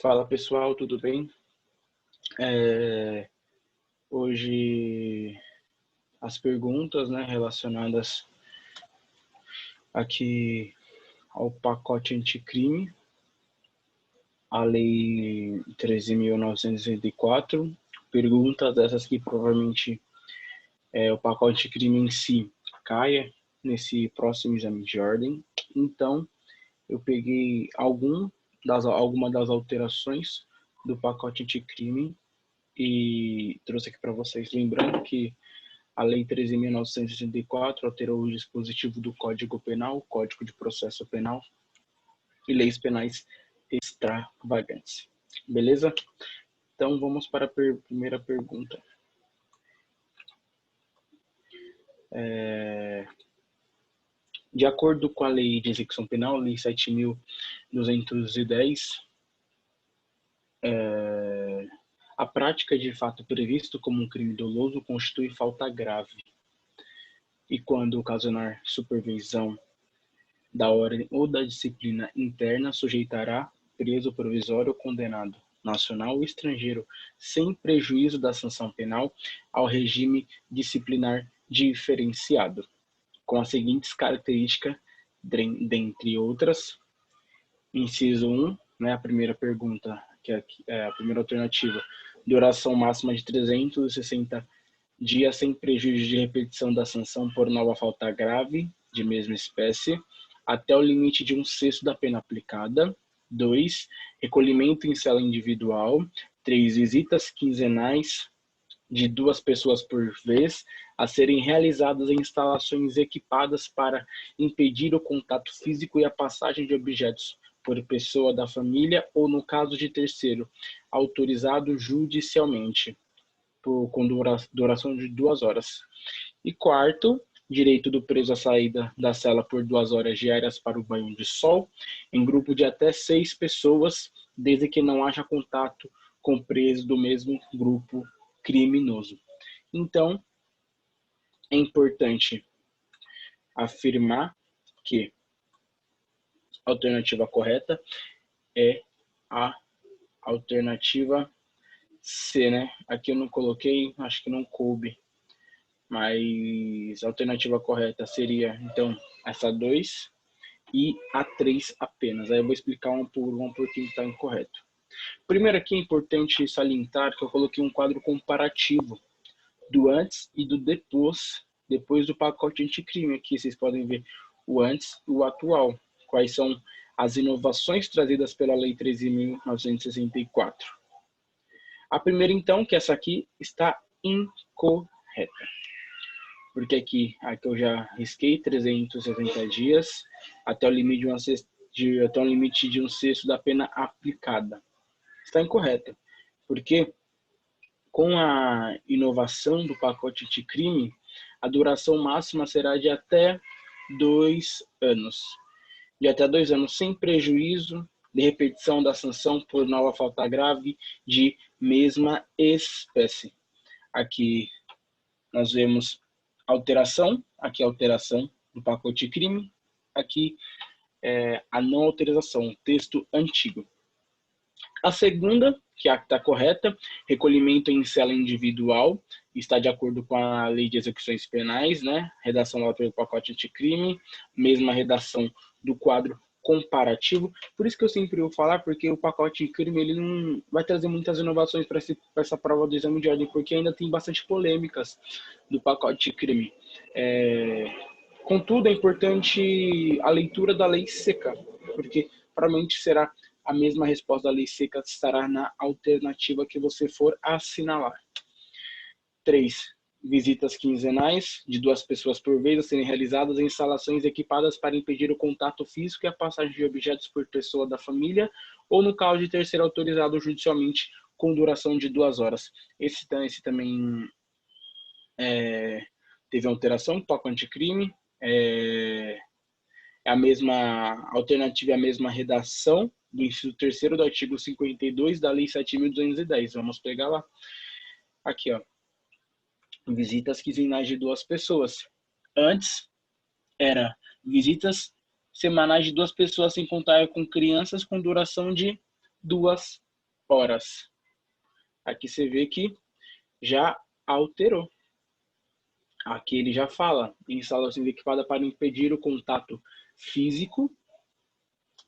Fala pessoal, tudo bem? Hoje as perguntas, né, relacionadas aqui ao pacote anticrime, a Lei 13.964, perguntas dessas que provavelmente o pacote anticrime em si caia nesse próximo exame de ordem. Então, eu peguei alguma das alterações do pacote anticrime e trouxe aqui para vocês. Lembrando que a Lei 13.964 alterou o dispositivo do Código Penal, Código de Processo Penal e leis penais extravagantes. Beleza? Então vamos para a primeira pergunta. De acordo com a Lei de Execução Penal, Lei 7.210, a prática de fato previsto como um crime doloso constitui falta grave e quando ocasionar supervisão da ordem ou da disciplina interna, sujeitará preso provisório ou condenado, nacional ou estrangeiro, sem prejuízo da sanção penal, ao regime disciplinar diferenciado, com as seguintes características, dentre outras. Inciso 1, né, a primeira pergunta, que é a primeira alternativa, duração máxima de 360 dias sem prejuízo de repetição da sanção por nova falta grave de mesma espécie, até o limite de 1/6 da pena aplicada. 2, recolhimento em cela individual. 3, visitas quinzenais de 2 pessoas por vez, a serem realizadas em instalações equipadas para impedir o contato físico e a passagem de objetos por pessoa da família ou, no caso de terceiro, autorizado judicialmente, com duração de 2 horas. E quarto, direito do preso à saída da cela por 2 horas diárias para o banho de sol, em grupo de até 6 pessoas, desde que não haja contato com preso do mesmo grupo criminoso. Então, é importante afirmar que a alternativa correta é a alternativa C, né? Aqui eu não coloquei, acho que não coube, mas a alternativa correta seria, então, essa 2 e a 3 apenas. Aí eu vou explicar uma por uma por que está incorreto. Primeiro aqui é importante salientar que eu coloquei um quadro comparativo do antes e do depois do pacote anticrime. Aqui vocês podem ver o antes e o atual. Quais são as inovações trazidas pela Lei 13.964. A primeira, então, que essa aqui está incorreta. Porque aqui eu já risquei 360 dias até o limite de 1/6 da pena aplicada. Está incorreta. Porque com a inovação do pacote anticrime, a duração máxima será de até 2 anos. De até 2 anos, sem prejuízo de repetição da sanção por nova falta grave de mesma espécie. Aqui nós vemos alteração, aqui a alteração do pacote crime, aqui a não autorização, o texto antigo. A segunda, que está correta, recolhimento em cela individual, está de acordo com a Lei de Execuções Penais, né? Redação lá pelo pacote anticrime, mesma redação do quadro comparativo. Por isso que eu sempre vou falar, porque o pacote crime ele não vai trazer muitas inovações para essa prova do exame de ordem, porque ainda tem bastante polêmicas do pacote crime. Contudo, é importante a leitura da lei seca, porque provavelmente será a mesma resposta da lei seca, estará na alternativa que você for assinalar. 3. Visitas quinzenais de 2 pessoas por vez a serem realizadas em instalações equipadas para impedir o contato físico e a passagem de objetos por pessoa da família ou no caso de terceiro autorizado judicialmente com duração de 2 horas. Esse também teve alteração do pacote anticrime, a mesma alternativa, a mesma redação do inciso 3º do artigo 52 da Lei 7.210. Vamos pegar lá. Aqui, ó. Visitas quinzenais de 2 pessoas. Antes, era visitas semanais de 2 pessoas, sem contar com crianças, com duração de 2 horas. Aqui você vê que já alterou. Aqui ele já fala, instalação equipada para impedir o contato físico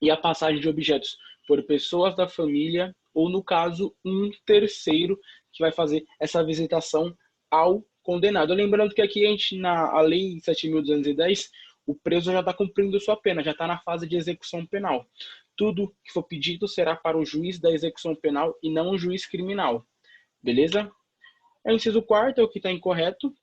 e a passagem de objetos por pessoas da família ou, no caso, um terceiro que vai fazer essa visitação ao condenado. Lembrando que aqui a Lei 7.210, o preso já está cumprindo sua pena, já está na fase de execução penal. Tudo que for pedido será para o juiz da execução penal e não o juiz criminal. Beleza? O inciso 4º é o que está incorreto,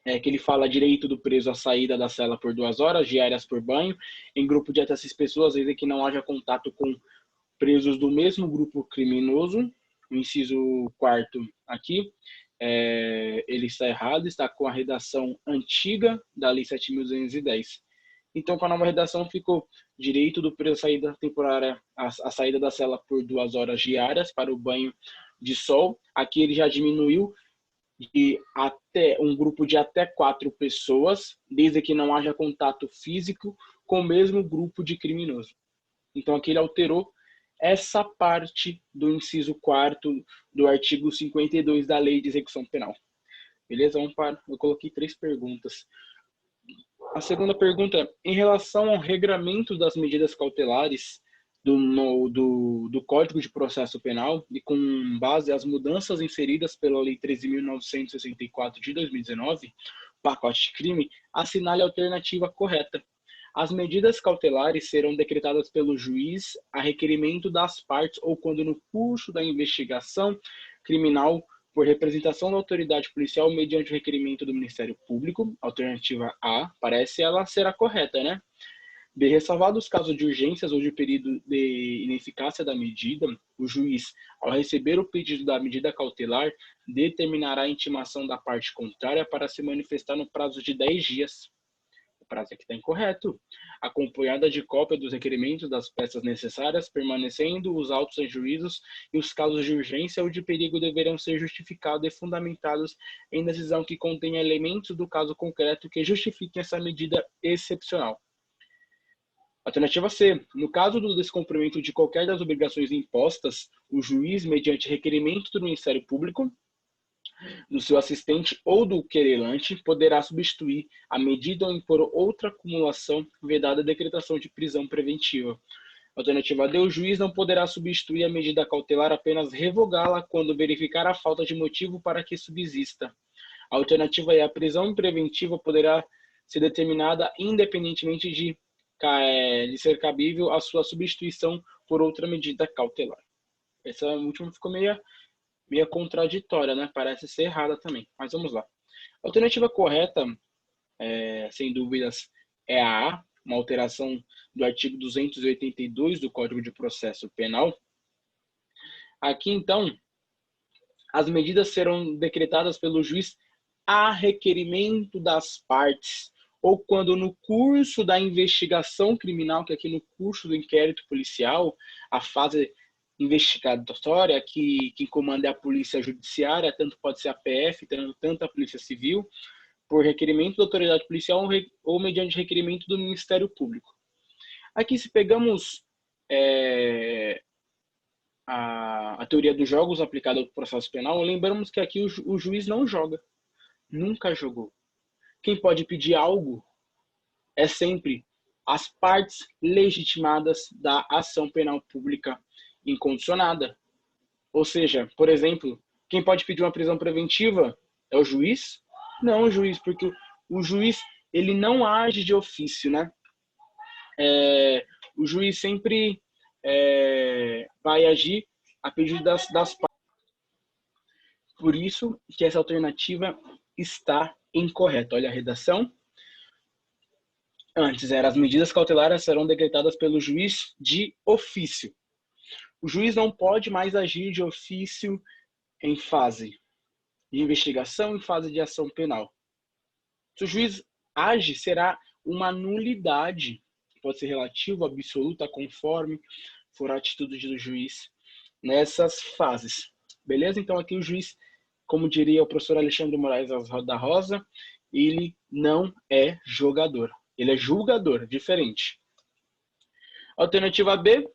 que ele fala direito do preso à saída da cela por 2 horas diárias por banho, em grupo de até 6 pessoas, desde que não haja contato com presos do mesmo grupo criminoso. O inciso 4º aqui, ele está errado, está com a redação antiga da Lei 7.210. Então, com a nova redação, ficou direito do preso à saída temporária, a saída da cela por 2 horas diárias para o banho de sol. Aqui ele já diminuiu de até um grupo de até 4 pessoas, desde que não haja contato físico com o mesmo grupo de criminoso. Então, aqui ele alterou essa parte do inciso 4º do artigo 52 da Lei de Execução Penal. Beleza? Vamos para... Eu coloquei 3 perguntas. A segunda pergunta é, em relação ao regramento das medidas cautelares do Código de Processo Penal e com base às mudanças inseridas pela Lei 13.964 de 2019, pacote de crime, assinale a alternativa correta. As medidas cautelares serão decretadas pelo juiz a requerimento das partes ou quando no curso da investigação criminal por representação da autoridade policial mediante o requerimento do Ministério Público. Alternativa A, parece ela será correta, né? B, ressalvados os casos de urgências ou de período de ineficácia da medida, o juiz, ao receber o pedido da medida cautelar, determinará a intimação da parte contrária para se manifestar no prazo de 10 dias. O prazo aqui está incorreto. Acompanhada de cópia dos requerimentos das peças necessárias, permanecendo os autos em juízos e os casos de urgência ou de perigo deverão ser justificados e fundamentados em decisão que contenha elementos do caso concreto que justifiquem essa medida excepcional. Alternativa C. No caso do descumprimento de qualquer das obrigações impostas, o juiz, mediante requerimento do Ministério Público, do seu assistente ou do querelante, poderá substituir a medida ou impor outra acumulação, vedada a decretação de prisão preventiva. Alternativa D. O juiz não poderá substituir a medida cautelar, apenas revogá-la quando verificar a falta de motivo para que subsista. A alternativa E. A prisão preventiva poderá ser determinada independentemente de ser cabível a sua substituição por outra medida cautelar. Essa última ficou meio contraditória, né? Parece ser errada também, mas vamos lá. A alternativa correta, sem dúvidas, é a A, uma alteração do artigo 282 do Código de Processo Penal. Aqui, então, as medidas serão decretadas pelo juiz a requerimento das partes, ou quando no curso da investigação criminal, que aqui no curso do inquérito policial, a fase investigatória, que comanda é a polícia judiciária, tanto pode ser a PF, tanto a polícia civil, por requerimento da autoridade policial ou mediante requerimento do Ministério Público. Aqui, se pegamos a teoria dos jogos aplicada ao processo penal, lembramos que aqui o juiz não joga, nunca jogou. Quem pode pedir algo é sempre as partes legitimadas da ação penal pública incondicionada. Ou seja, por exemplo, quem pode pedir uma prisão preventiva é o juiz? Não o juiz, porque o juiz ele não age de ofício, né? O juiz sempre vai agir a pedido das partes. Por isso que essa alternativa está incorreta. Olha a redação. Antes as medidas cautelares serão decretadas pelo juiz de ofício. O juiz não pode mais agir de ofício em fase de investigação, em fase de ação penal. Se o juiz age, será uma nulidade. Pode ser relativo, absoluta, conforme for a atitude do juiz nessas fases. Beleza? Então aqui o juiz, como diria o professor Alexandre Moraes da Rosa, ele não é jogador. Ele é julgador, diferente. Alternativa B,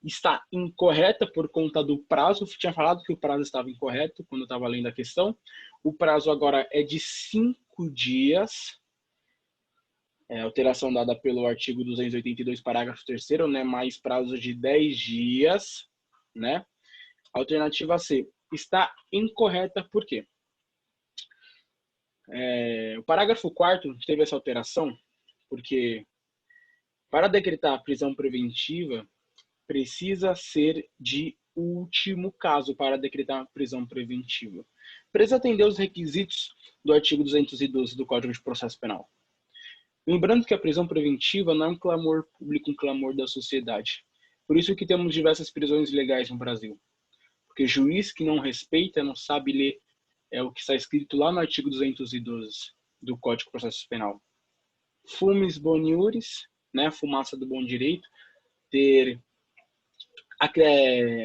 está incorreta por conta do prazo. Eu tinha falado que o prazo estava incorreto quando eu estava lendo a questão. O prazo agora é de 5 dias. Alteração dada pelo artigo 282, parágrafo 3º, né? Mais prazo de 10 dias, né? Alternativa C está incorreta por quê? O parágrafo 4º teve essa alteração porque para decretar a prisão preventiva precisa ser de último caso para decretar a prisão preventiva. Precisa atender os requisitos do artigo 212 do Código de Processo Penal. Lembrando que a prisão preventiva não é um clamor público, um clamor da sociedade. Por isso que temos diversas prisões ilegais no Brasil. Porque juiz que não respeita, não sabe ler o que está escrito lá no artigo 212 do Código de Processo Penal. Fumes boniuris, né, fumaça do bom direito, ter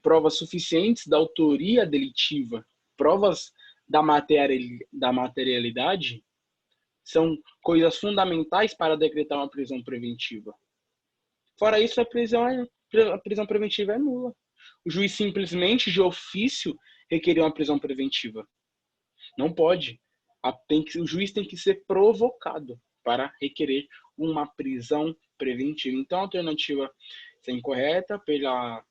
provas suficientes da autoria delitiva, provas da materialidade, são coisas fundamentais para decretar uma prisão preventiva. Fora isso, a prisão preventiva é nula. O juiz simplesmente, de ofício, requerer uma prisão preventiva. Não pode. O juiz tem que ser provocado para requerer uma prisão preventiva. Então, a alternativa é incorreta pela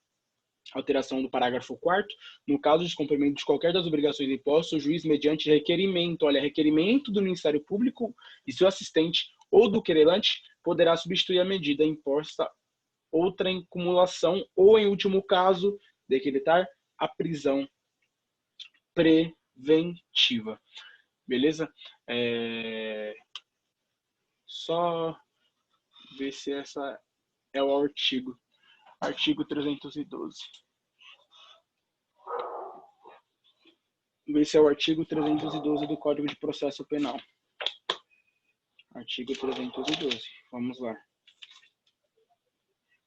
alteração do parágrafo 4º, no caso de descumprimento de qualquer das obrigações impostas, o juiz, mediante requerimento do Ministério Público e seu assistente ou do querelante, poderá substituir a medida imposta outra em cumulação ou, em último caso, decretar a prisão preventiva. Beleza? Só ver se essa é o artigo. Artigo 312. Esse é o artigo 312 do Código de Processo Penal. Artigo 312. Vamos lá.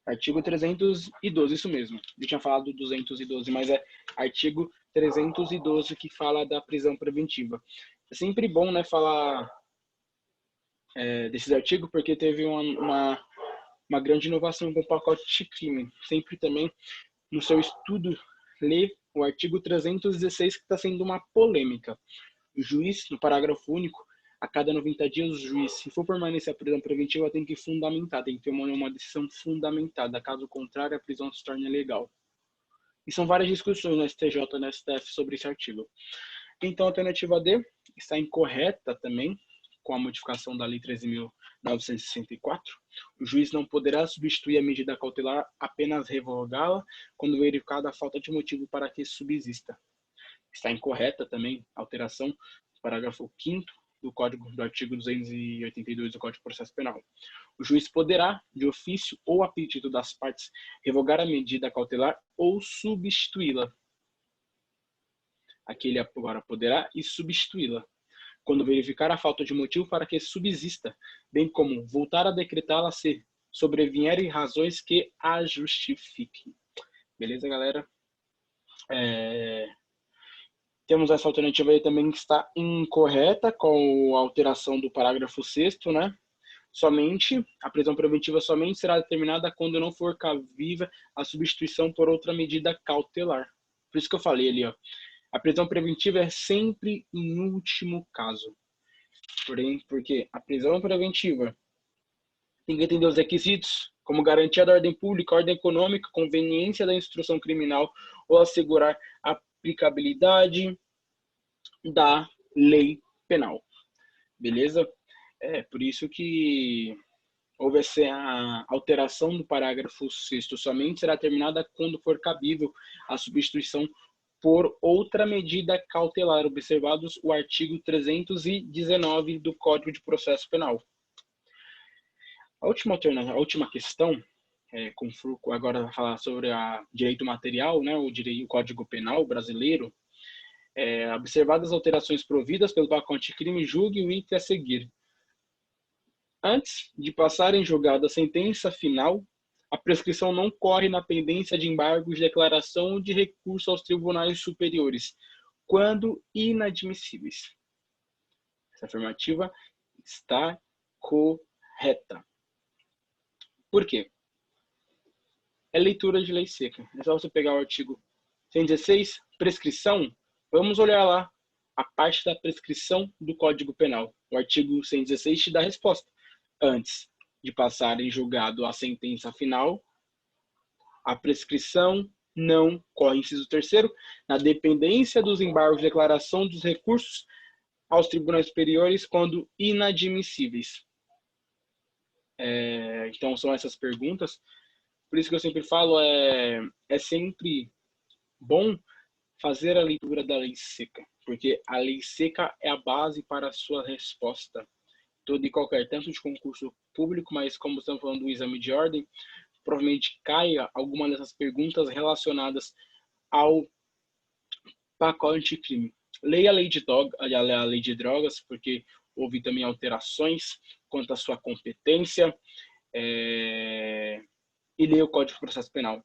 Artigo 312, isso mesmo. Eu tinha falado 212, mas é artigo 312 que fala da prisão preventiva. É sempre bom, né, falar desses artigos, porque teve uma grande inovação com o pacote de crime. Sempre também, no seu estudo, lê o artigo 316, que está sendo uma polêmica. O juiz, no parágrafo único, a cada 90 dias, o juiz, se for permanecer a prisão preventiva, tem que fundamentar, tem que ter uma decisão fundamentada. Caso contrário, a prisão se torna ilegal. E são várias discussões no STJ e no STF sobre esse artigo. Então, a alternativa D está incorreta também, com a modificação da Lei 13.964. O juiz não poderá substituir a medida cautelar, apenas revogá-la quando verificada a falta de motivo para que subsista. Está incorreta também a alteração do parágrafo 5º do artigo 282 do Código de Processo Penal. O juiz poderá, de ofício ou a pedido das partes, revogar a medida cautelar ou substituí-la. Aqui ele agora poderá e substituí-la, quando verificar a falta de motivo para que subsista, bem como voltar a decretá-la se sobrevierem razões que a justifiquem. Beleza, galera? Temos essa alternativa aí também que está incorreta, com a alteração do parágrafo 6º, né? A prisão preventiva somente será determinada quando não for cabível a substituição por outra medida cautelar. Por isso que eu falei ali, ó. A prisão preventiva é sempre em último caso. Porém, porque a prisão preventiva tem que atender os requisitos, como garantia da ordem pública, ordem econômica, conveniência da instrução criminal ou assegurar a aplicabilidade da lei penal. Beleza? Por isso que houve essa alteração do parágrafo 6º. Somente será terminada quando for cabível a substituição por outra medida cautelar, observados o artigo 319 do Código de Processo Penal. A última questão, agora vai falar sobre a direito material, né, o Código Penal brasileiro. Observadas as alterações providas pelo pacote crime, julgue o item a seguir. Antes de passar em julgado a sentença final, a prescrição não corre na pendência de embargos de declaração ou de recurso aos tribunais superiores, quando inadmissíveis. Essa afirmativa está correta. Por quê? é leitura de lei seca. É só você pegar o artigo 116, prescrição. Vamos olhar lá a parte da prescrição do Código Penal. O artigo 116 te dá a resposta. Antes de passar em julgado a sentença final, a prescrição não corre, inciso terceiro, na dependência dos embargos de declaração dos recursos aos tribunais superiores quando inadmissíveis. Então, são essas perguntas. Por isso que eu sempre falo, é sempre bom fazer a leitura da lei seca, porque a lei seca é a base para a sua resposta. Todo e qualquer, tanto de concurso público, mas como estamos falando do exame de ordem, provavelmente caia alguma dessas perguntas relacionadas ao pacote anticrime. Leia a lei de drogas, porque houve também alterações quanto à sua competência, e leia o Código de Processo Penal.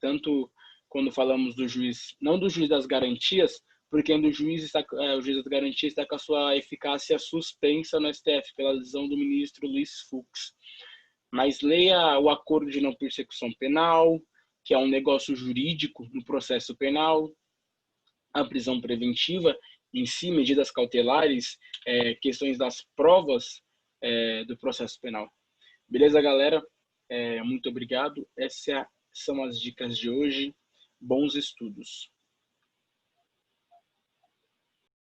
Tanto quando falamos do juiz, não do juiz das garantias, porque o juiz das garantias está com a sua eficácia suspensa no STF pela decisão do ministro Luiz Fux. Mas leia o acordo de não persecução penal, que é um negócio jurídico no processo penal, a prisão preventiva em si, medidas cautelares, questões das provas do processo penal. Beleza, galera? Muito obrigado. Essas são as dicas de hoje. Bons estudos.